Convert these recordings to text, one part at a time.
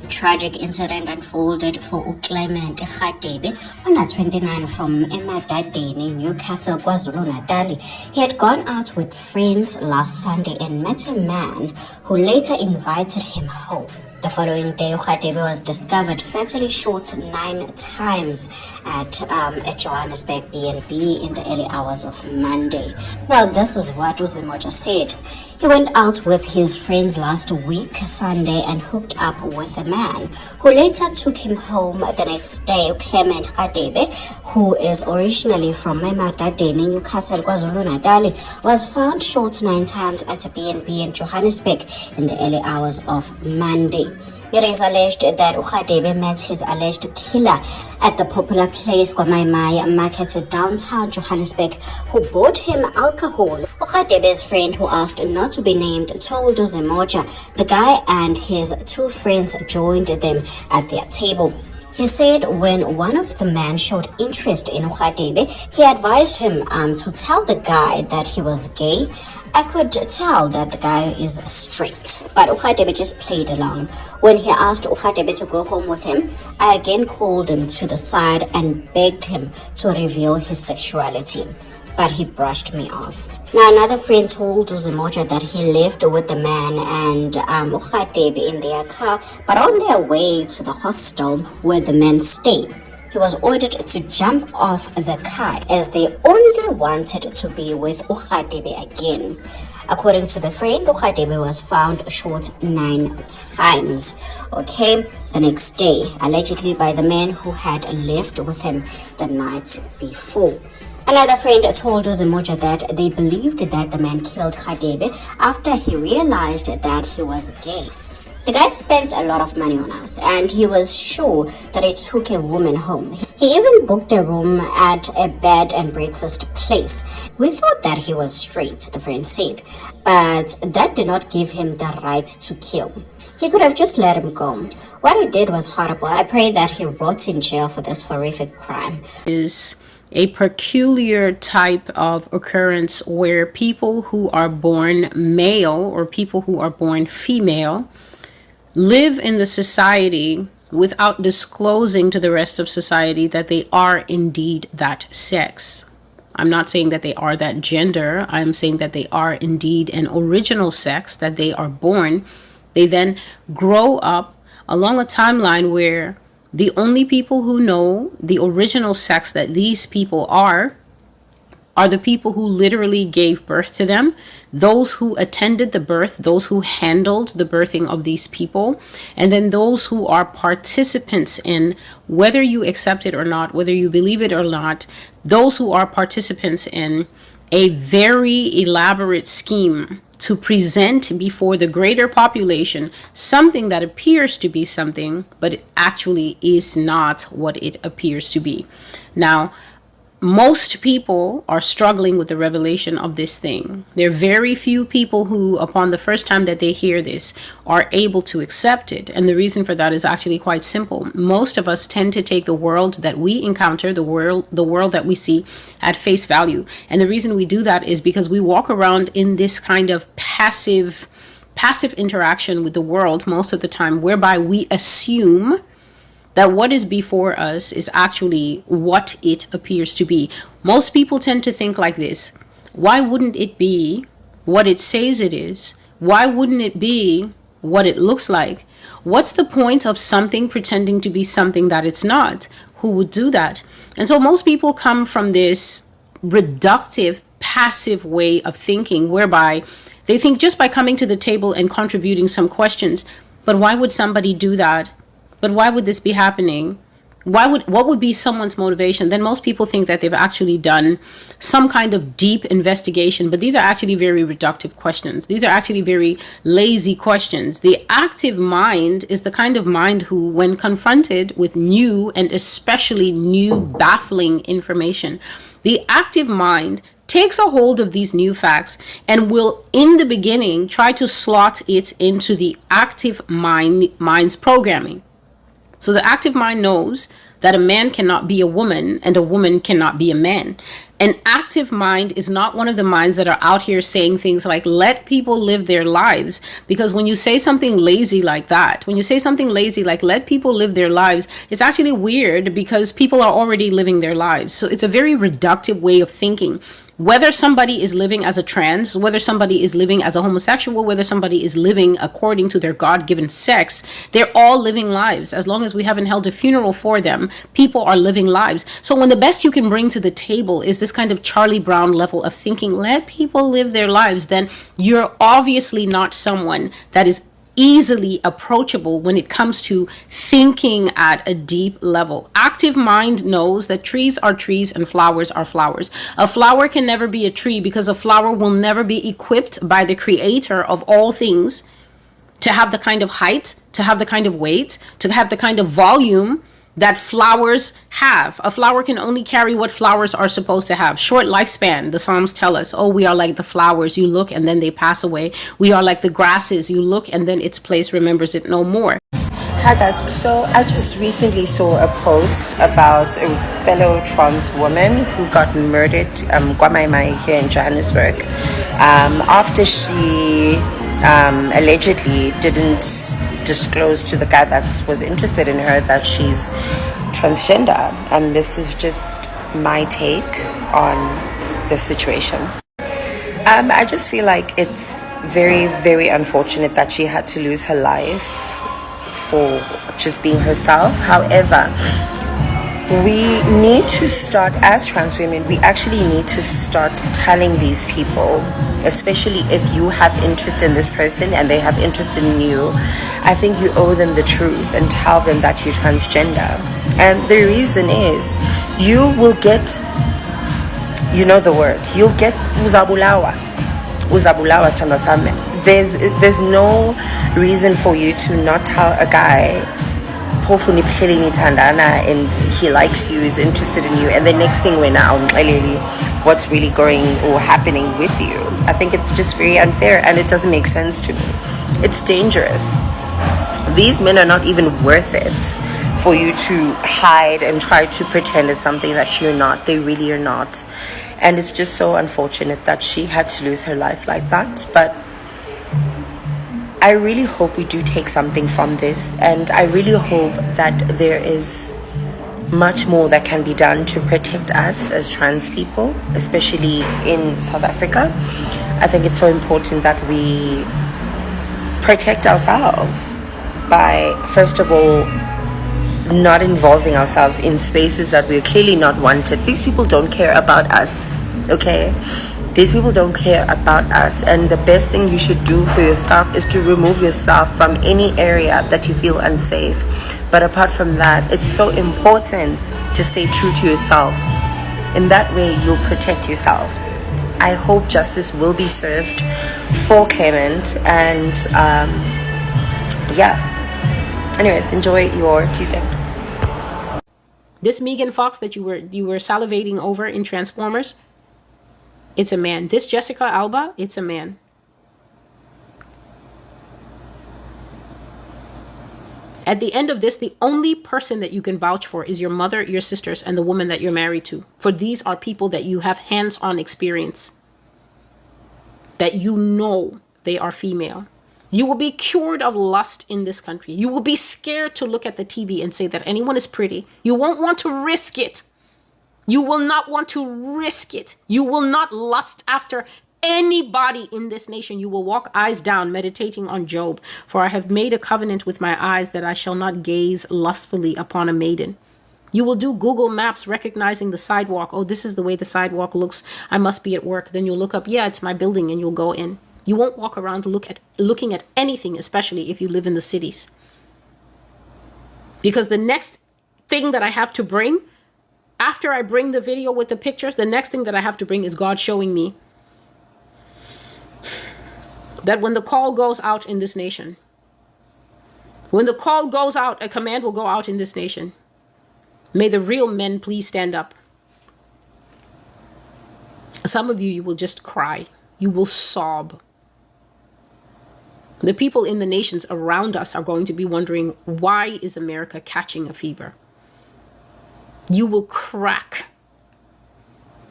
Tragic incident unfolded for Clement Khatebe on a 29 from Emadadeni, Newcastle, KwaZulu-Natal. He had gone out with friends last Sunday and met a man who later invited him home. The following day, Khatebe was discovered fatally shot 9 times at a Johannesburg B&B in the early hours of Monday. Now, this is what Uzimoja said. He went out with his friends last week, Sunday, and hooked up with a man who later took him home the next day. Clement Khatebe, who is originally from Emadadeni, Newcastle, KwaZulu-Natal, was found shot 9 times at a B&B in Johannesburg in the early hours of Monday. It is alleged that Khatebe met his alleged killer at the popular place Kwamaimai Market downtown Johannesburg, who bought him alcohol. Khatebe's friend, who asked not to be named, told Uzimoja the guy and his 2 friends joined them at their table. He said when one of the men showed interest in Khatebe, he advised him to tell the guy that he was gay. I could tell that the guy is straight, but Khatebe just played along. When he asked Khatebe to go home with him, I again called him to the side and begged him to reveal his sexuality, but he brushed me off. Now, another friend told Uzimoja that he lived with the man and Khatebe in their car, but on their way to the hostel where the men stayed, he was ordered to jump off the car as they only wanted to be with Khatebe again. According to the friend, Khatebe was found shot 9 times, the next day, allegedly by the man who had lived with him the night before. Another friend told Uzimoja that they believed that the man killed Khatebe after he realized that he was gay. The guy spent a lot of money on us, and he was sure that he took a woman home. He even booked a room at a bed and breakfast place. We thought that he was straight, the friend said, but that did not give him the right to kill. He could have just let him go. What he did was horrible. I pray that he rots in jail for this horrific crime. Is a peculiar type of occurrence where people who are born male or people who are born female live in the society without disclosing to the rest of society that they are indeed that sex. I'm not saying that they are that gender. I'm saying that they are indeed an original sex, that they are born. They then grow up along a timeline where the only people who know the original sex that these people are the people who literally gave birth to them, those who attended the birth, those who handled the birthing of these people, and then those who are participants in, whether you accept it or not, whether you believe it or not, those who are participants in a very elaborate scheme to present before the greater population something that appears to be something, but it actually is not what it appears to be. Now, most people are struggling with the revelation of this thing. There are very few people who, upon the first time that they hear this, are able to accept it. And the reason for that is actually quite simple. Most of us tend to take the world that we encounter, the world that we see, at face value. And the reason we do that is because we walk around in this kind of passive interaction with the world most of the time, whereby we assume that what is before us is actually what it appears to be. Most people tend to think like this. Why wouldn't it be what it says it is? Why wouldn't it be what it looks like? What's the point of something pretending to be something that it's not? Who would do that? And so most people come from this reductive, passive way of thinking, whereby they think just by coming to the table and contributing some questions, but why would somebody do that? But why would this be happening? What would be someone's motivation? Then most people think that they've actually done some kind of deep investigation, but these are actually very reductive questions. These are actually very lazy questions. The active mind is the kind of mind who, when confronted with new and especially new baffling information, the active mind takes a hold of these new facts and will, in the beginning, try to slot it into the active mind's programming. So the active mind knows that a man cannot be a woman and a woman cannot be a man. An active mind is not one of the minds that are out here saying things like, let people live their lives. Because when you say something lazy like that, when you say something lazy like, let people live their lives, it's actually weird because people are already living their lives. So it's a very reductive way of thinking. Whether somebody is living as a trans, whether somebody is living as a homosexual, whether somebody is living according to their God-given sex, they're all living lives. As long as we haven't held a funeral for them, people are living lives. So when the best you can bring to the table is this kind of Charlie Brown level of thinking, let people live their lives, then you're obviously not someone that is easily approachable when it comes to thinking at a deep level. Active mind knows that trees are trees and flowers are flowers. A flower can never be a tree because a flower will never be equipped by the creator of all things to have the kind of height, to have the kind of weight, to have the kind of volume that flowers have. A flower can only carry what flowers are supposed to have. Short lifespan. The Psalms tell us, oh, we are like the flowers. You look and then they pass away. We are like the grasses. You look and then its place remembers it no more. Hi guys, so I just recently saw a post about a fellow trans woman who got murdered Kwamaimai here in Johannesburg after she allegedly didn't disclose to the guy that was interested in her that she's transgender. And this is just my take on the situation. I just feel like it's very, very unfortunate that she had to lose her life for just being herself. However, we need to start, as trans women, we actually need to start telling these people, especially if you have interest in this person and they have interest in you, I think you owe them the truth and tell them that you're transgender. And the reason is, you will get, you know the word, you'll get uzabulawa sithandwa sami. There's no reason for you to not tell a guy and he likes you, is interested in you, and the next thing we're now what's really going or happening with you. I think it's just very unfair and it doesn't make sense to me. It's dangerous. These men are not even worth it for you to hide and try to pretend it's something that you're not. They really are not. And it's just so unfortunate that she had to lose her life like that. But I really hope we do take something from this, and I really hope that there is much more that can be done to protect us as trans people, especially in South Africa. I think it's so important that we protect ourselves by, first of all, not involving ourselves in spaces that we're clearly not wanted. These people don't care about us, okay? These people don't care about us, and the best thing you should do for yourself is to remove yourself from any area that you feel unsafe. But apart from that, it's so important to stay true to yourself. In that way, you'll protect yourself. I hope justice will be served for Clement, and yeah. Anyways, enjoy your Tuesday. This Megan Fox that you were salivating over in Transformers, it's a man. This Jessica Alba, it's a man. At the end of this, the only person that you can vouch for is your mother, your sisters, and the woman that you're married to. For these are people that you have hands-on experience, that you know they are female. You will be cured of lust in this country. You will be scared to look at the TV and say that anyone is pretty. You won't want to risk it. You will not want to risk it. You will not lust after anybody in this nation. You will walk eyes down, meditating on Job. For I have made a covenant with my eyes that I shall not gaze lustfully upon a maiden. You will do Google Maps, recognizing the sidewalk. Oh, this is the way the sidewalk looks. I must be at work. Then you'll look up, yeah, it's my building, and you'll go in. You won't walk around looking at anything, especially if you live in the cities. Because the next thing that I have to bring, after I bring the video with the pictures, the next thing that I have to bring is God showing me that when the call goes out in this nation, when the call goes out, a command will go out in this nation. May the real men please stand up. Some of you will just cry. You will sob. The people in the nations around us are going to be wondering, why is America catching a fever? You will crack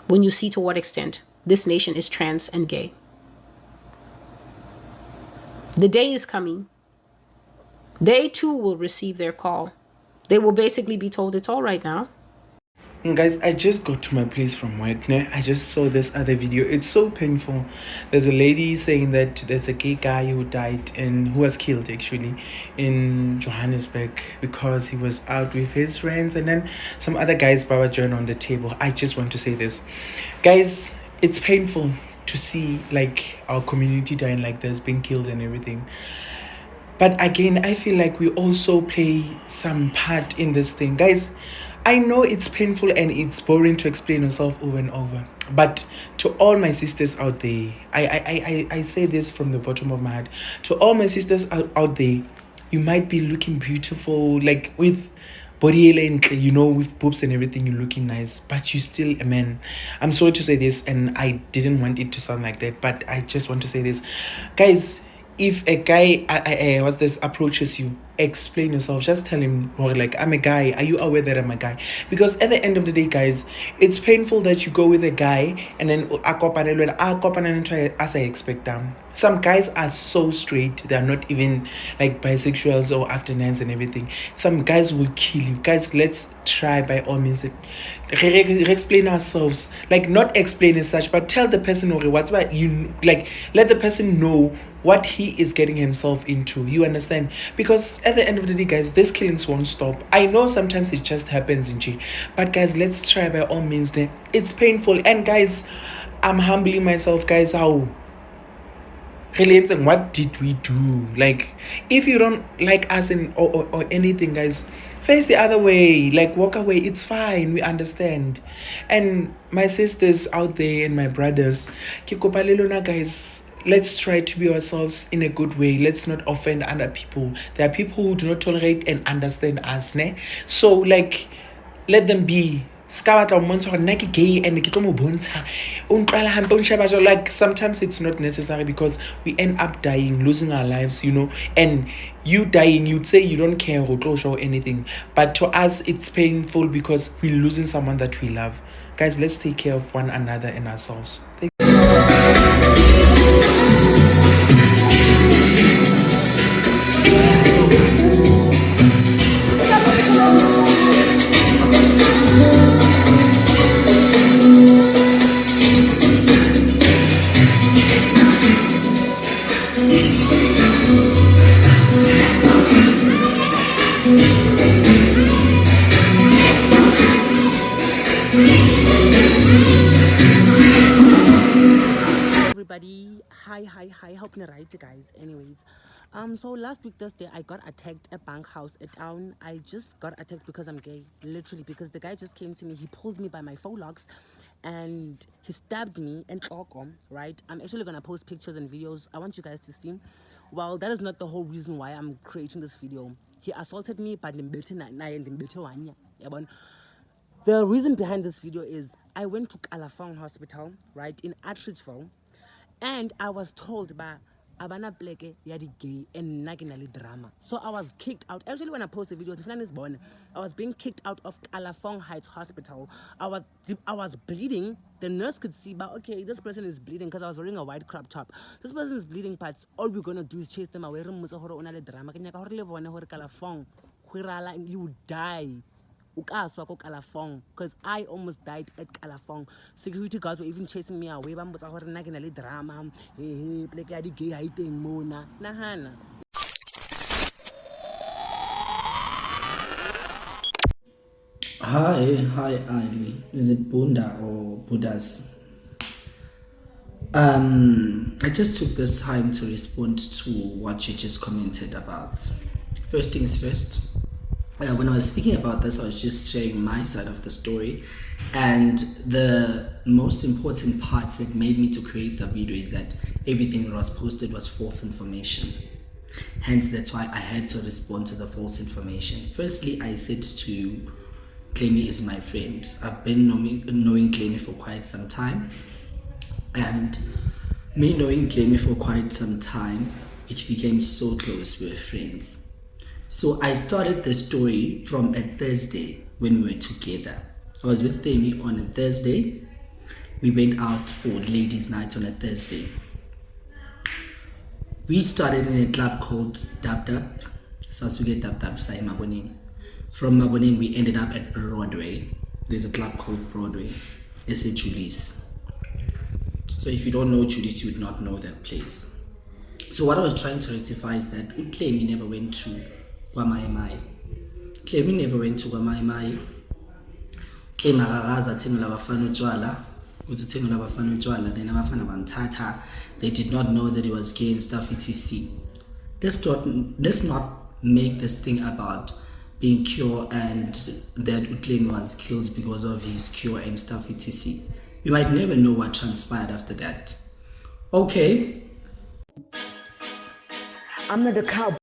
when you see to what extent this nation is trans and gay. The day is coming. They too will receive their call. They will basically be told it's all right now. Guys, I just got to my place from work. I just saw this other video. It's so painful. There's a lady saying that there's a gay guy who died and who was killed actually in Johannesburg because he was out with his friends, and then some other guys Baba joined on the table. I just want to say this, guys, it's painful to see like our community dying like this, being killed and everything. But again, I feel like we also play some part in this thing. Guys, I know it's painful and it's boring to explain yourself over and over. But to all my sisters out there, I say this from the bottom of my heart. To all my sisters out there, you might be looking beautiful, like with body and with boobs and everything, you're looking nice, but you're still a man. I'm sorry to say this, and I didn't want it to sound like that, but I just want to say this. Guys, if a guy approaches you, explain yourself. Just tell him, or like, I'm a guy, are you aware that I'm a guy? Because at the end of the day, guys, it's painful that you go with a guy and then try as I expect them. Some guys are so straight, they're not even like bisexuals or after nines and everything. Some guys will kill you. Guys, let's try by all means explain ourselves, like not explain as such, but tell the person what's what you like, let the person know what he is getting himself into. You understand? Because at the end of the day, guys, these killings won't stop. I know sometimes it just happens in G, but guys, let's try by all means. It's painful, and guys, I'm humbling myself, guys. How relating, what did we do? Like, if you don't like us or anything, guys, face the other way, like walk away. It's fine, we understand. And my sisters out there and my brothers, guys, let's try to be ourselves in a good way. Let's not offend other people. There are people who do not tolerate and understand us, so like, let them be. Like, sometimes it's not necessary, because we end up dying, losing our lives, and you dying, you'd say you don't care or anything, but to us it's painful because we're losing someone that we love. Guys, let's take care of one another and ourselves. Thank everybody, hi, hope you're right, guys. Anyways, so last week Thursday I got attacked at bank house at town. I just got attacked because I'm gay, literally, because the guy just came to me, he pulled me by my faux locks and he stabbed me and right. I'm actually gonna post pictures and videos. I want you guys to see. Well, that is not the whole reason why I'm creating this video. He assaulted me, but the reason behind this video is I went to Kalafong Hospital, right, in Atteridgeville, and I was told by Abana Bleke yadi gay and naginali drama. So I was kicked out. Actually, when I posted the video, I was being kicked out of Kalafong Heights Hospital. I was bleeding. The nurse could see, but okay, this person is bleeding because I was wearing a white crop top. This person is bleeding, but all we're gonna do is chase them away. You die. Because I almost died at Kalafong. Security guards were even chasing me away. Drama. Hi, Ivy. Is it Bunda or Buddhas? I just took this time to respond to what you just commented about. First things first. When I was speaking about this, I was just sharing my side of the story, and the most important part that made me to create the video is that everything that was posted was false information. Hence, that's why I had to respond to the false information. Firstly, I said to you, Clemmy is my friend. I've been knowing Clemmy for quite some time, and me knowing Clemmy for quite some time, it became so close. We were friends. So I started the story from a Thursday when we were together. I was with Temi on a Thursday. We went out for ladies' night on a Thursday. We started in a club called Dab Dab. Sasuke Dab Dab Sai Maboning. From Maboning, we ended up at Broadway. There's a club called Broadway. S.A. Julius. So if you don't know Julius, you would not know that place. So what I was trying to rectify is that Utlemi never went to Kwamaimai. Clemi never went to Kwamaimai. Clemi akakaza athengela abafana utshwala. Uthi uthengela abafana utshwala, then abafana bamthatha. They did not know that he was gay and stuff, etc. Let's not make this thing about being cure and that Utlemi was killed because of his cure and stuff, etc. We might never know what transpired after that. Okay. I'm not a cowboy.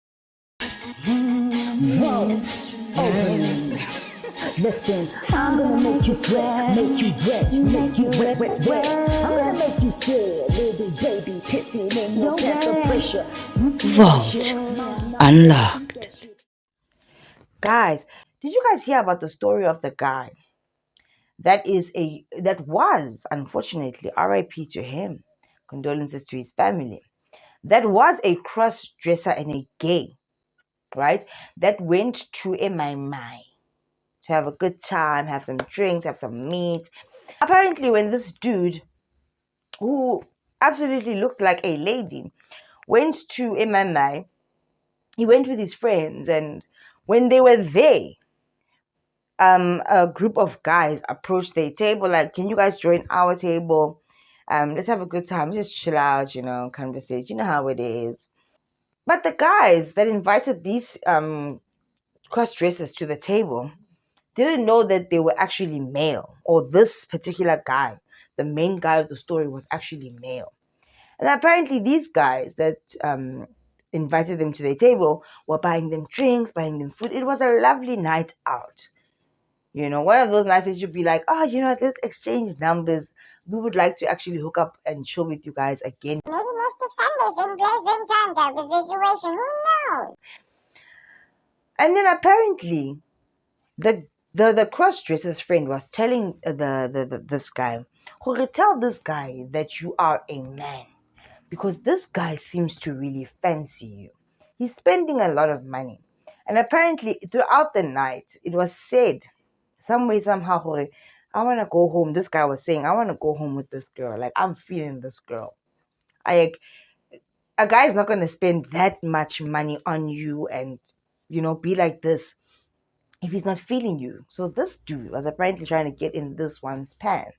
Listen, I'm gonna make you sweat, make you wet, make you wet, wet, wet. I'm gonna make you sweat, little baby, pissing in your pressure, pressure. Vault Unlocked. Guys, did you guys hear about the story of the guy that was unfortunately RIP to him, condolences to his family, that was a cross-dresser and a gay, right, that went to a mai to have a good time, have some drinks, have some meat. Apparently when this dude, who absolutely looked like a lady, went to a mai, he went with his friends, and when they were there, a group of guys approached their table, like, can you guys join our table? Let's have a good time, just chill out, conversation, you know how it is. But the guys that invited these cross-dressers to the table didn't know that they were actually male, or this particular guy, the main guy of the story, was actually male. And apparently these guys that invited them to their table were buying them drinks, buying them food. It was a lovely night out. One of those nights that you'd be like, let's exchange numbers. We would like to actually hook up and chill with you guys again. Maybe next Sunday, same place, same time type of situation. Who knows? And then apparently the cross-dresser's friend was telling this guy, tell this guy that you are a man, because this guy seems to really fancy you. He's spending a lot of money. And apparently throughout the night, it was said, some way, somehow, I want to go home. This guy was saying, I want to go home with this girl. Like, I'm feeling this girl. A guy is not going to spend that much money on you and, be like this if he's not feeling you. So this dude was apparently trying to get in this one's pants.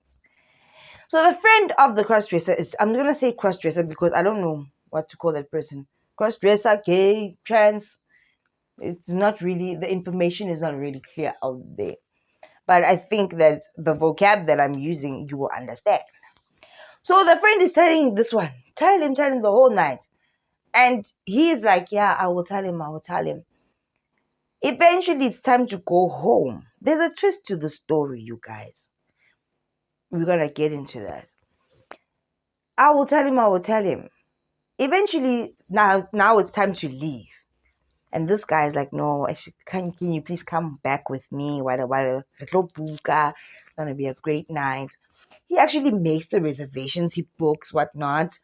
So the friend of the crossdresser is, I'm going to say crossdresser because I don't know what to call that person. Crossdresser, gay, trans. It's not really, the information is not really clear out there. But I think that the vocab that I'm using, you will understand. So the friend is telling this one, tell him the whole night. And he is like, yeah, I will tell him. Eventually, it's time to go home. There's a twist to the story, you guys. We're going to get into that. I will tell him. Eventually, now it's time to leave. And this guy is like, no, can you please come back with me? It's going to be a great night. He actually makes the reservations. He books whatnot.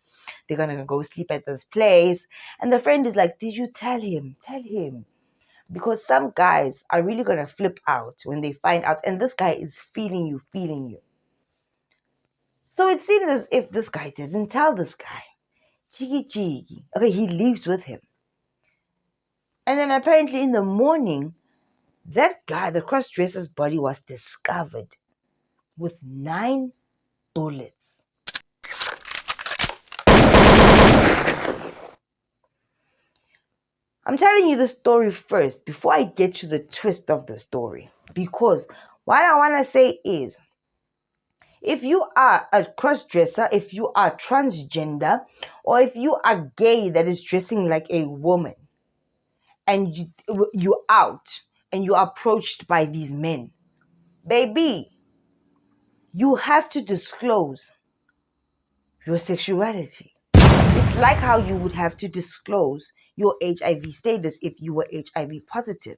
They're going to go sleep at this place. And the friend is like, did you tell him? Tell him. Because some guys are really going to flip out when they find out. And this guy is feeling you. So it seems as if this guy doesn't tell this guy. Cheeky. Okay, he leaves with him. And then apparently in the morning, that guy, the cross-dresser's body was discovered with 9 bullets. I'm telling you the story first before I get to the twist of the story. Because what I want to say is, if you are a cross-dresser, if you are transgender, or if you are gay that is dressing like a woman, and you're out and you're approached by these men, baby, you have to disclose your sexuality. It's like how you would have to disclose your HIV status if you were HIV positive.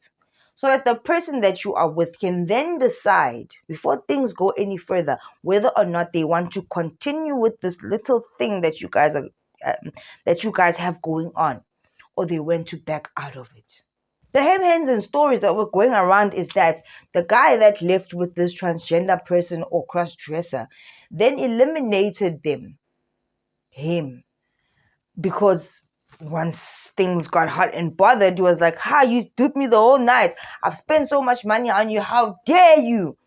so that the person that you are with can then decide, before things go any further, whether or not they want to continue with this little thing that you guys have going on, or they want to back out of it. The hem-hens and stories that were going around is that the guy that left with this transgender person or cross-dresser then eliminated him, because once things got hot and bothered, he was like, you duped me the whole night. I've spent so much money on you. How dare you?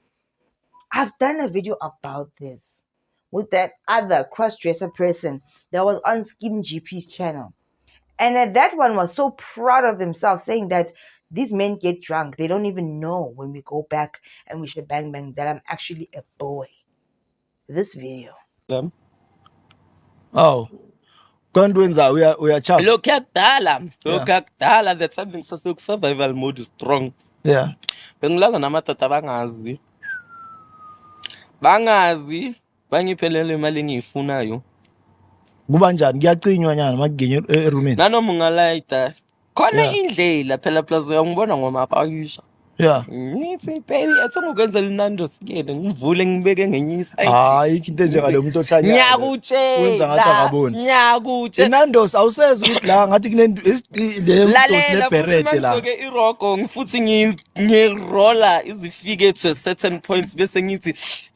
I've done a video about this with that other cross-dresser person that was on Skim GP's channel. And that one was so proud of himself, saying that these men get drunk. They don't even know when we go back and we should bang bang that I'm actually a boy. This video. Oh, Kondwenza, we are chaff. Look at Dala, that's something so survival mode is strong. Yeah. Bengilala namatata bangazi bangiphelele imali engiyifunayo. Kuba njani kuyacinywa nyana makuginye erumini. Nanoma ungalayita khona indlela phela plus uyangibona ngomapakisha. Yeah. Ngithi baby athi ngokwenzela inando sikele ngivule ngibeke ngenye iside. Hayi into njengalo muntu ohlanya. Wenza ngathi akaboni. Ngiyakutshela. Inandos awusezi ukuthi la ngathi kunento le umuntu sineberete la. Ngizogeke irogo ngifuthi ngirolla izifike to a certain point bese ngithi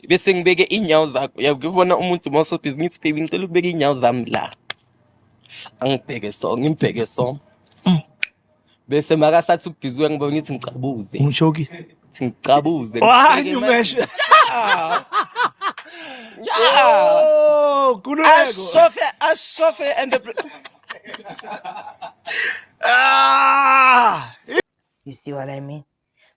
bese ngibeke inyawo zakho. Uyabona umuntu most of ngithi baby ngicela ukubeka inyawo zami la. Angibheke so ngimbheke so. Bese makasathi ubhiziwe ngibona ngithi ngicabuze. Umshoki. Ngicabuze. Hayi umeshe. Oh, kululeko. Ashofe and the You see what I mean?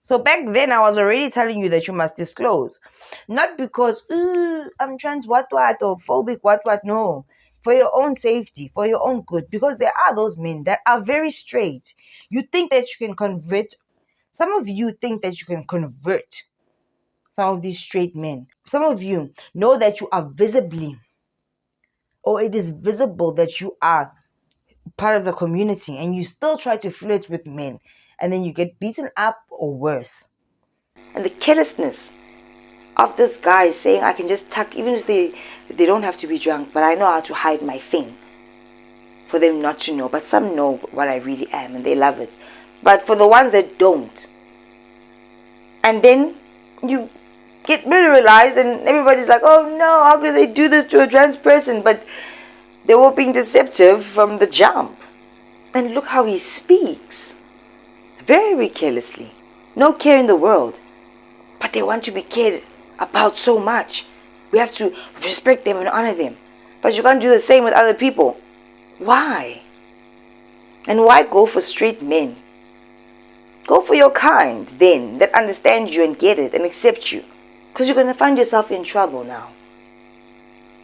So back then, I was already telling you that you must disclose. Not because, I'm trans what or phobic what, no. For your own safety, for your own good. Because there are those men that are very straight. You think that you can convert. Some of you think that you can convert some of these straight men. Some of you know that you are visibly, or it is visible that you are part of the community, and you still try to flirt with men, and then you get beaten up or worse. And the carelessness of this guy saying, I can just tuck, even if they don't have to be drunk, but I know how to hide my thing for them not to know. But some know what I really am and they love it. But for the ones that don't, and then you get realized and everybody's like, oh no, how could they do this to a trans person? But they were being deceptive from the jump. And look how he speaks. Very carelessly. No care in the world. But they want to be cared about so much. We have to respect them and honor them. But you can't do the same with other people. Why? And why go for straight men? Go for your kind then, that understand you and get it and accept you. Because you're going to find yourself in trouble now.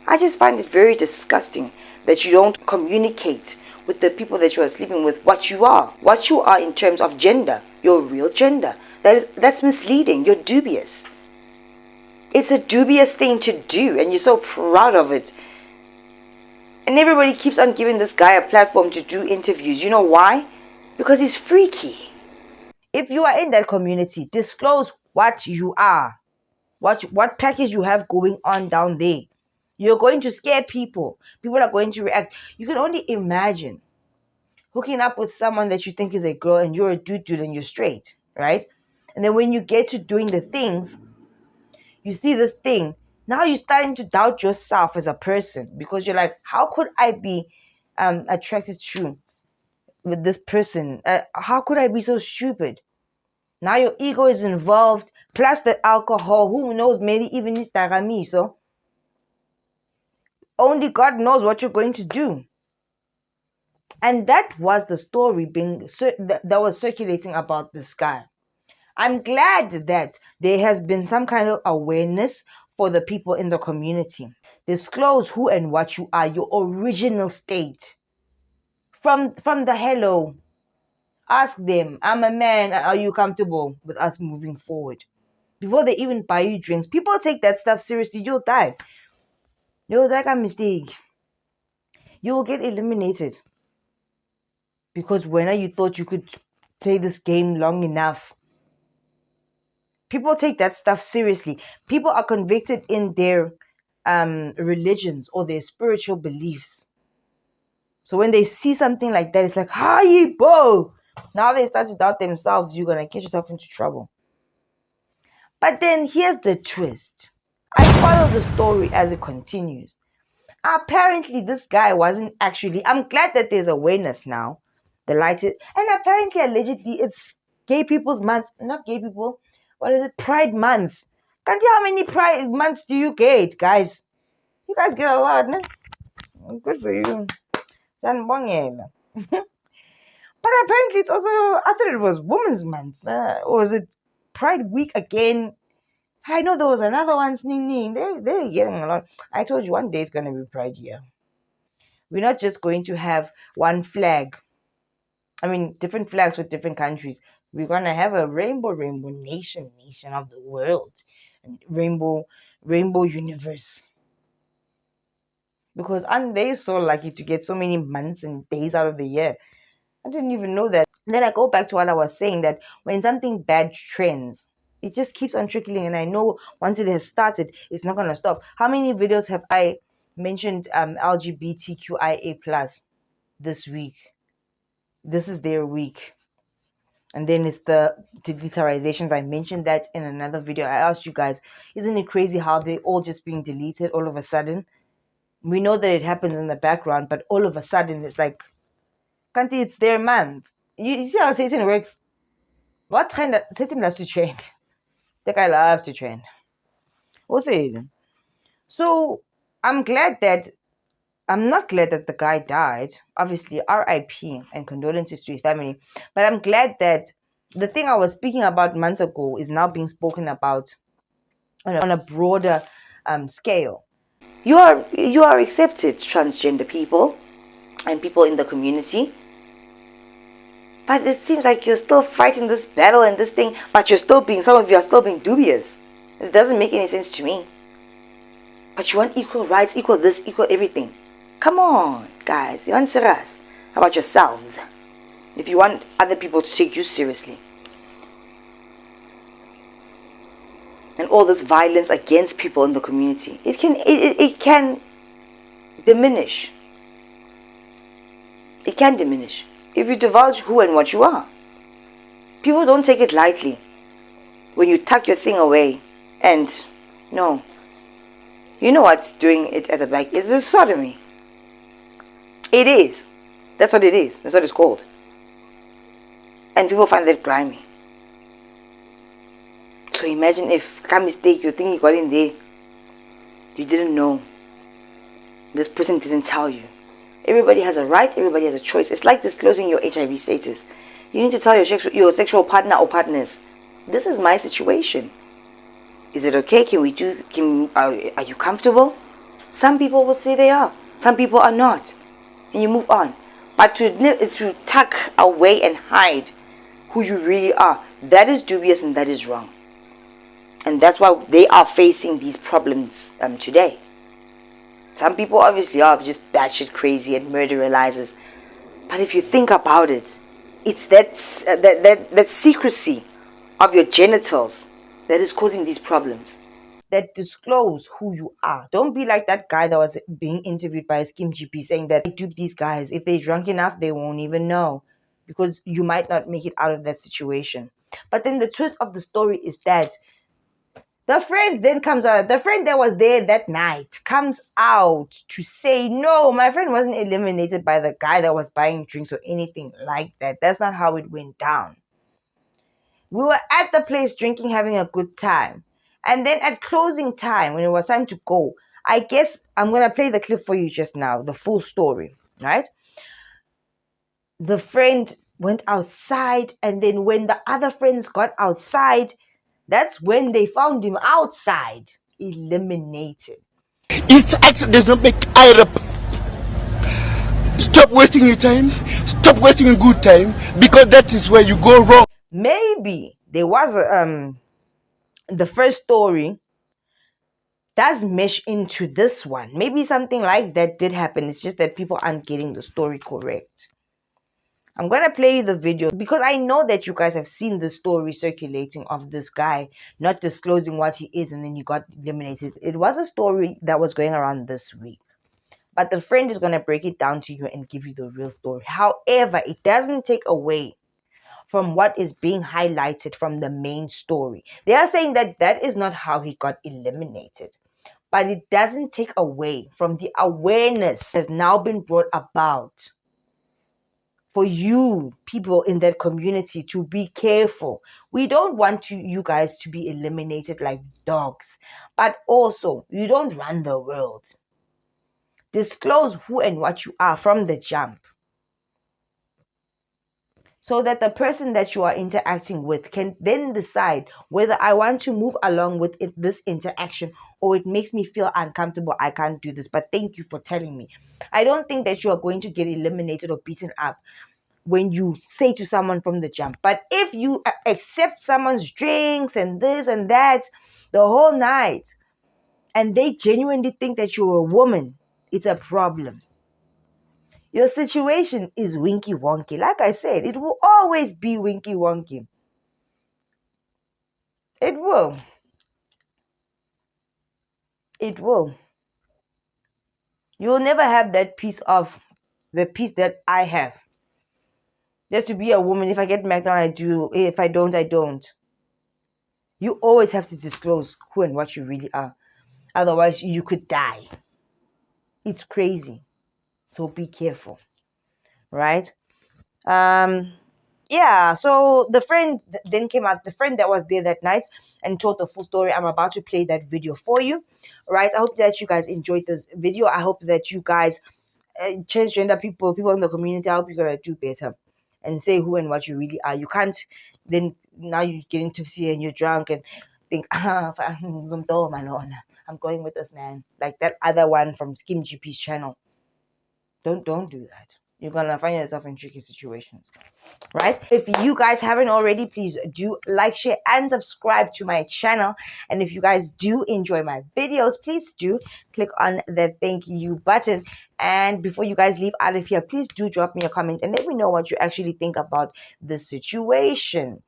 I just find it very disgusting that you don't communicate with the people that you are sleeping with what you are. What you are in terms of gender. Your real gender. That's misleading. You're dubious. It's a dubious thing to do and you're so proud of it. And everybody keeps on giving this guy a platform to do interviews. You know why? Because he's freaky. If you are in that community, disclose what you are. What package you have going on down there. You're going to scare people. People are going to react. You can only imagine hooking up with someone that you think is a girl and you're a dude and you're straight, right? And then when you get to doing the things, you see this thing. Now you're starting to doubt yourself as a person because you're like, how could I be attracted to with this person? How could I be so stupid? Now your ego is involved, plus the alcohol. Who knows? Maybe even it's tarami. So only God knows what you're going to do. And that was the story that was circulating about this guy. I'm glad that there has been some kind of awareness for the people in the community. Disclose who and what you are, your original state. From the hello. Ask them, I'm a man, are you comfortable with us moving forward? Before they even buy you drinks, people take that stuff seriously, you'll die. You'll make a mistake. You will get eliminated. Because when you thought you could play this game long enough, People take that stuff seriously. People are convicted in their religions or their spiritual beliefs. So when they see something like that, it's like, hi, bo. Now they start to doubt themselves. You're gonna get yourself into trouble. But then here's the twist. I follow the story as it continues. Apparently, this guy wasn't actually. I'm glad that there's awareness now. The light is, and apparently, allegedly, it's Gay People's Month. Not gay people. What is it? Pride Month. Can't you how many Pride months do you get, guys? You guys get a lot, no? Good for you. Sanbongela. But apparently, it's also. I thought it was Women's Month. Or was it Pride Week again? I know there was another one, Sning. They're getting a lot. I told you one day it's going to be Pride year. We're not just going to have one flag. I mean, different flags with different countries. We're going to have a rainbow nation of the world. Rainbow universe. Because aren't they so lucky to get so many months and days out of the year? I didn't even know that. And then I go back to what I was saying, that when something bad trends, it just keeps on trickling. And I know once it has started, it's not going to stop. How many videos have I mentioned LGBTQIA plus this week? This is their week. And then it's the delitarizations. I mentioned that in another video. I asked you guys, isn't it crazy how they all just being deleted all of a sudden? We know that it happens in the background, but all of a sudden it's like, Kanti, it's their month. You see how Satan works? What kind of Satan loves to trend? The guy loves to trend. Also, so I'm not glad that the guy died. Obviously, RIP and condolences to his family. But I'm glad that the thing I was speaking about months ago is now being spoken about on a broader scale. You are accepted, transgender people and people in the community. But it seems like you're still fighting this battle and this thing, but some of you are still being dubious. It doesn't make any sense to me. But you want equal rights, equal this, equal everything. Come on, guys. You answer us about yourselves. If you want other people to take you seriously. And all this violence against people in the community, it can diminish. It can diminish if you divulge who and what you are. People don't take it lightly when you tuck your thing away and no. You know what's doing it at the back is this sodomy. It is. That's what it is. That's what it's called. And people find that grimy. So imagine if, by mistake, you think you got in there. You didn't know. This person didn't tell you. Everybody has a right. Everybody has a choice. It's like disclosing your HIV status. You need to tell your sexual partner or partners, this is my situation. Is it okay? Are you comfortable? Some people will say they are. Some people are not. And you move on. But to tuck away and hide who you really are, that is dubious and that is wrong. And that's why they are facing these problems today. Some people obviously are just batshit crazy and murderalizers. But if you think about it, it's that secrecy of your genitals that is causing these problems. That disclose who you are. Don't be like that guy that was being interviewed by a Skim GP saying that I dupe these guys. If they're drunk enough, they won't even know. Because you might not make it out of that situation. But then the twist of the story is that the friend then comes out. The friend that was there that night comes out to say, no, my friend wasn't eliminated by the guy that was buying drinks or anything like that. That's not how it went down. We were at the place drinking, having a good time. And then at closing time, when it was time to go, I guess I'm going to play the clip for you just now, the full story, right? The friend went outside, and then when the other friends got outside, that's when they found him outside, eliminated. It's actually does not make either. Stop wasting your time. Stop wasting your good time, because that is where you go wrong. Maybe there was the first story does mesh into this one. Maybe something like that did happen. It's just that people aren't getting the story correct. I'm going to play you the video because I know that you guys have seen the story circulating of this guy not disclosing what he is and then he got eliminated. It was a story that was going around this week. But the friend is going to break it down to you and give you the real story. However, it doesn't take away from what is being highlighted from the main story. They are saying that that is not how he got eliminated. But it doesn't take away from the awareness that has now been brought about for you people in that community to be careful. We don't want you guys to be eliminated like dogs, but also you don't run the world. Disclose who and what you are from the jump, so that the person that you are interacting with can then decide whether I want to move along with this interaction or it makes me feel uncomfortable. I can't do this, but thank you for telling me. I don't think that you are going to get eliminated or beaten up when you say to someone from the jump. But if you accept someone's drinks and this and that the whole night, and they genuinely think that you're a woman, it's a problem. Your situation is winky wonky. Like I said, it will always be winky wonky. It will. It will. You will never have that piece of the piece that I have. Just to be a woman. If I get married down, I do. If I don't, I don't. You always have to disclose who and what you really are. Otherwise, you could die. It's crazy. So be careful. Right? Yeah, so the friend then came out, the friend that was there that night and told the full story. I'm about to play that video for you. Right? I hope that you guys enjoyed this video. I hope that you guys transgender people in the community, I hope you're going to do better and say who and what you really are. You can't then, now you're getting tipsy and you're drunk and think, I'm going with this man. Like that other one from Skim GP's channel. Don't do that. You're going to find yourself in tricky situations. Right? If you guys haven't already, please do like, share, and subscribe to my channel. And if you guys do enjoy my videos, please do click on the thank you button. And before you guys leave out of here, please do drop me a comment and let me know what you actually think about this situation.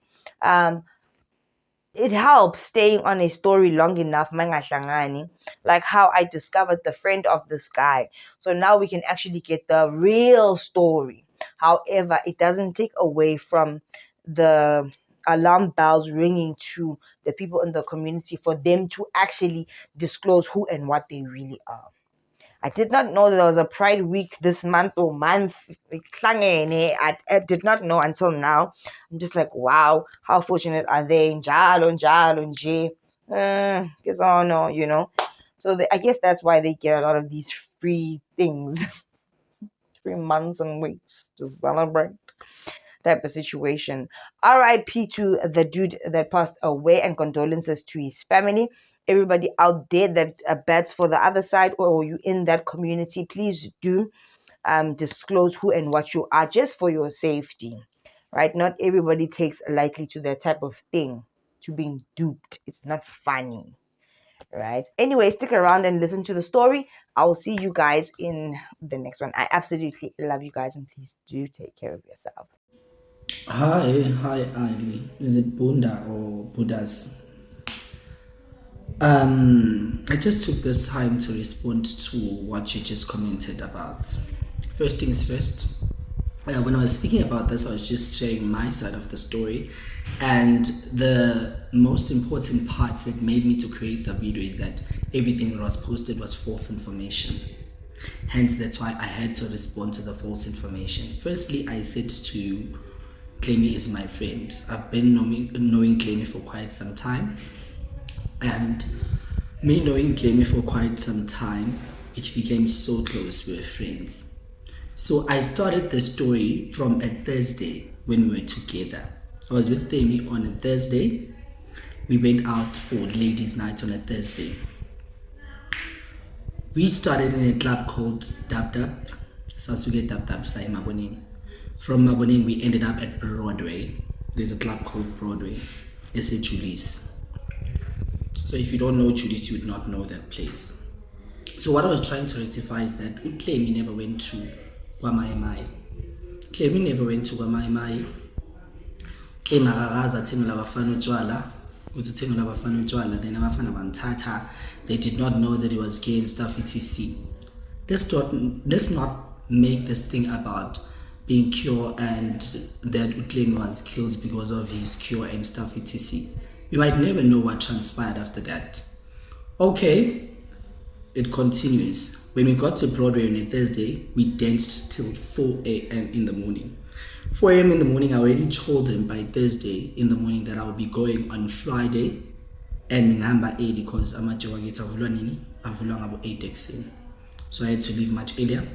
It helps staying on a story long enough, like how I discovered the friend of this guy. So now we can actually get the real story. However, it doesn't take away from the alarm bells ringing to the people in the community for them to actually disclose who and what they really are. I did not know that there was a Pride Week this month or month. I did not know until now. I'm just like, wow, how fortunate are they? Guess all know, you know. So I guess that's why they get a lot of these free things. 3 months and weeks to celebrate type of situation. RIP to the dude that passed away and condolences to his family. Everybody out there that bets for the other side or you in that community, please do disclose who and what you are just for your safety. Right? Not everybody takes lightly to that type of thing, to being duped. It's not funny. Right? Anyway, stick around and listen to the story. I will see you guys in the next one. I absolutely love you guys and please do take care of yourselves. Hi, Ali. Is it Bunda or Buddhas? I just took this time to respond to what you just commented about. First things first, when I was speaking about this, I was just sharing my side of the story, and the most important part that made me to create the video is that everything that was posted was false information. Hence, that's why I had to respond to the false information. Firstly, I said to you, Clemmy is my friend. I've been knowing Clemmy for quite some time, and me knowing Clemmy for quite some time, it became so close. We were friends. So I started the story from a Thursday when we were together. I was with Clemmy on a Thursday. We went out for ladies' night on a Thursday. We started in a club called Dab Dab. Sasuke Dab Dab Sai Maboning. From Maboning, we ended up at Broadway. There's a club called Broadway. S.A. Julius. So if you don't know Julius, you would not know that place. So what I was trying to rectify is that Clemmy never went to Kwamaimai. Claim never went to Mai. Claim akakaza athengela abafana utshwala. Ukuthi uthengela abafana utshwala, then abafana bamthatha. They did not know that he was gay and stuff, etc. Let's not make this thing about being cure and that Utlemi was killed because of his cure and stuff, etc. You might never know what transpired after that. Okay, it continues. When we got to Broadway on a Thursday, we danced till 4 a.m. in the morning. 4 a.m. in the morning, I already told them by Thursday in the morning that I will be going on Friday and ngihamba early because amajoke akithi avulwa ngabo 8 ekuseni. So I had to leave much earlier.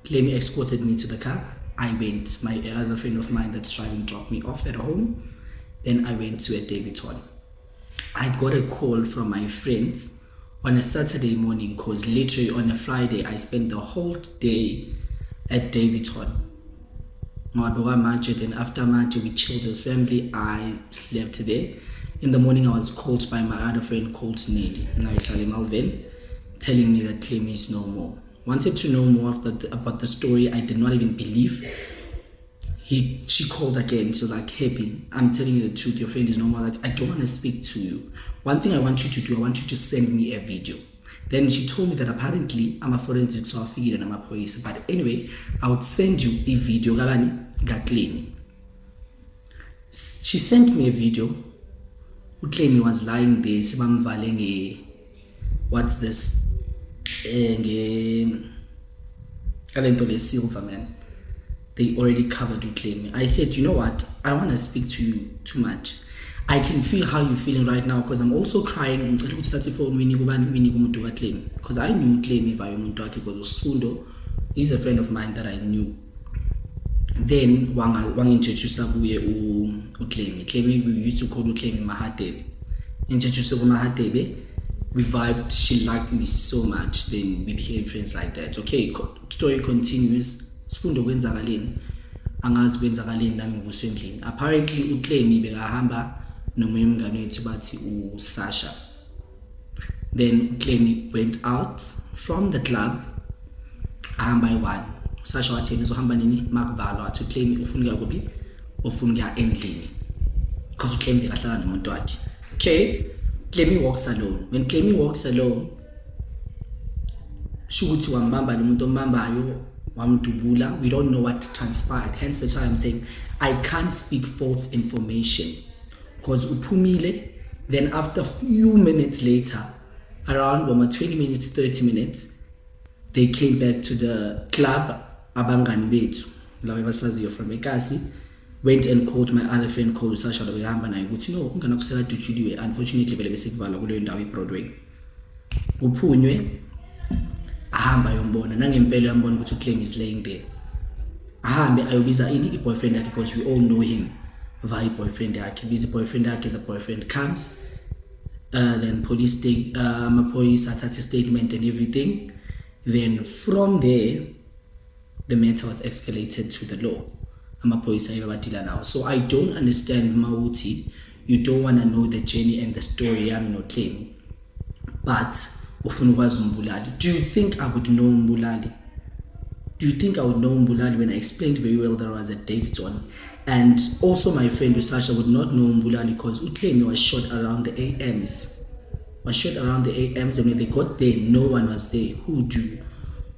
Clemi escorted me to the car. I went. My other friend of mine that's driving dropped me off at home. Then I went to a Davidson. I got a call from my friends on a Saturday morning because literally on a Friday I spent the whole day at Davidson. Then after Manje we chilled as family. I slept there. In the morning I was called by my other friend called Nelly, Malvin, telling me that Clemi is no more. Wanted to know more about the story. I did not even believe. She called again. She was like, "Happy, I'm telling you the truth. Your friend is no more." Like, I don't want to speak to you. One thing I want you to do, I want you to send me a video. Then she told me that apparently I'm a forensic figure and I'm a police. But anyway, I would send you a video. She sent me a video. Utlemi was lying there. What's this? Silver man. They already covered Utlemi. I said, you know what? I don't want to speak to you too much. I can feel how you're feeling right now because I'm also crying because I knew Utlemi because he's a friend of mine that I knew. Then wang introduce Utlemi. Utlemi, we used to call Utlemi Mahatebe. Introduce Mahatebe. We vibed, she liked me so much, then we became friends like that. Okay, story continues. Sifundo kwenzakaleni. Angazi kwenzakaleni nami ngivuswe. Apparently uClemi bekahamba nomunye umngane wethu bathi uSasha. Then uClemi went out from the club ahamba i1. Sasha wathi uzohamba nini? Makuvalo wathi uClemi ufuna ukuya kuphi? Ufuna ukuya endlini. Because uClemi bekahlala nomuntu wakhe. Okay. Clemi walks alone. When Clemi walks alone, shukuthi wambamba nomuntu ombambayo wamdubula. We don't know what transpired. Hence that's why I'm saying I can't speak false information. Because uphumile, then after a few minutes later, around 20 minutes, 30 minutes, they came back to the club. Abangani bethu, laba basaziyo from Ekasi. Went and called my other friend called Sasha Lobegamba na ukuthi no unganakusela dujuliwe, unfortunately vele bese kuvala kuleyo ndawo iBroadway. Uphunywe ahamba yombona nangempela yambona ukuthi uClemi is laying there. Ahambe ayobiza i-boyfriend yakhe because we all know him via boyfriend yakhe. Busy boyfriend yakhe, the boyfriend comes. Then police take police attach a statement and everything. Then from there the matter was escalated to the law. So I don't understand Mauti. You don't want to know the journey and the story. I'm not claiming. But do you think I would know Mbulali? Do you think I would know Mbulali when I explained very well that I was at Davidson? And also my friend Sasha would not know Mbulali because Utlemi was shot around the AMs. And when they got there, no one was there. Who do you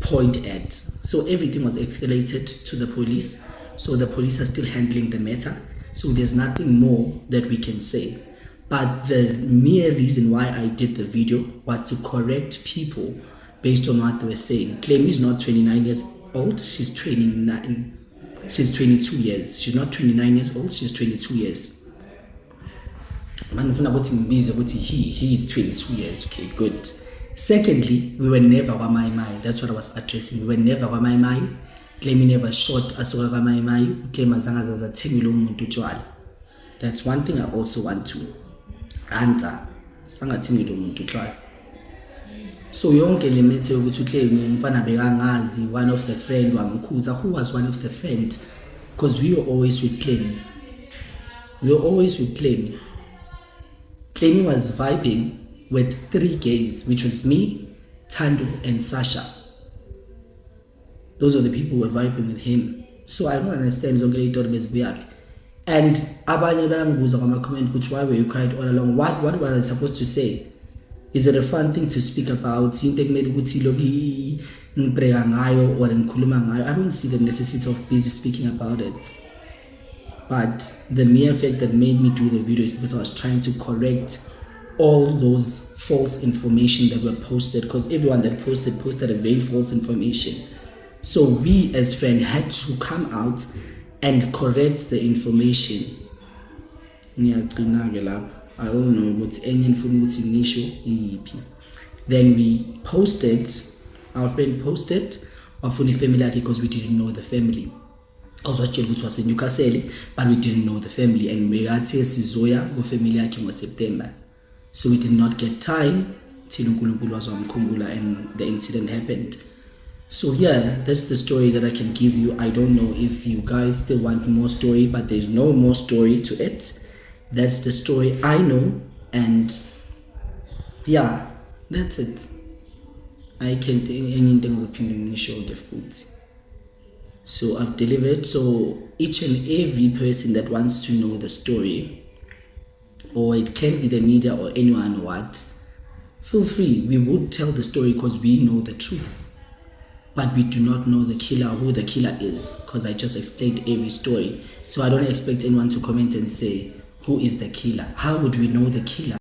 point at? So everything was escalated to the police. So the police are still handling the matter. So there's nothing more that we can say. But the mere reason why I did the video was to correct people based on what they were saying. Clemi is not 29 years old. She's 29. She's 22 years. She's not 29 years old. She's 22 years. He is 22 years. Okay, good. Secondly, we were never Wamaimai. That's what I was addressing. We were never Wamaimai. Clemi never shot asuka Wamaimai. Clemi azange zathengile umuntu utshwala. That's one thing I also want to answer. Sangathengile umuntu utshwala. So yonke le methe ukuthi uClemi mfana bekangazi one of the friend wamkhuza. Who was one of the friend? Because we were always with Clemi. Clemi was vibing with 3 gays, which was me, Tando, and Sasha. Those are the people who were vibing with him. So I don't understand zonke le tori bezibuyaphi. And abanye bayangibuza comment ukuthi why were you quiet all along? What was I supposed to say? Is it a fun thing to speak about? Into ekumele ukuthi lokhu ngibhreka ngayo or ngikhuluma ngayo. I don't see the necessity of busy speaking about it. But the mere fact that made me do the video is because I was trying to correct all those false information that were posted, because everyone that posted a very false information. So we as friends had to come out and correct the information. I don't know what's any information. Then we posted, our friend posted our funny family because we didn't know the family. Also, which was in Newcastle, but we didn't know the family, and we had to Sizoya go family in September. So we did not get time till Nkulunkulu was on Kumbula and the incident happened. So yeah, that's the story that I can give you. I don't know if you guys still want more story, but there's no more story to it. That's the story I know, and yeah, that's it. I can't anything opinion show the food. So I've delivered. So each and every person that wants to know the story, or it can be the media or anyone feel free. We would tell the story because we know the truth. But we do not know the killer, who the killer is, because I just explained every story. So I don't expect anyone to comment and say, who is the killer? How would we know the killer?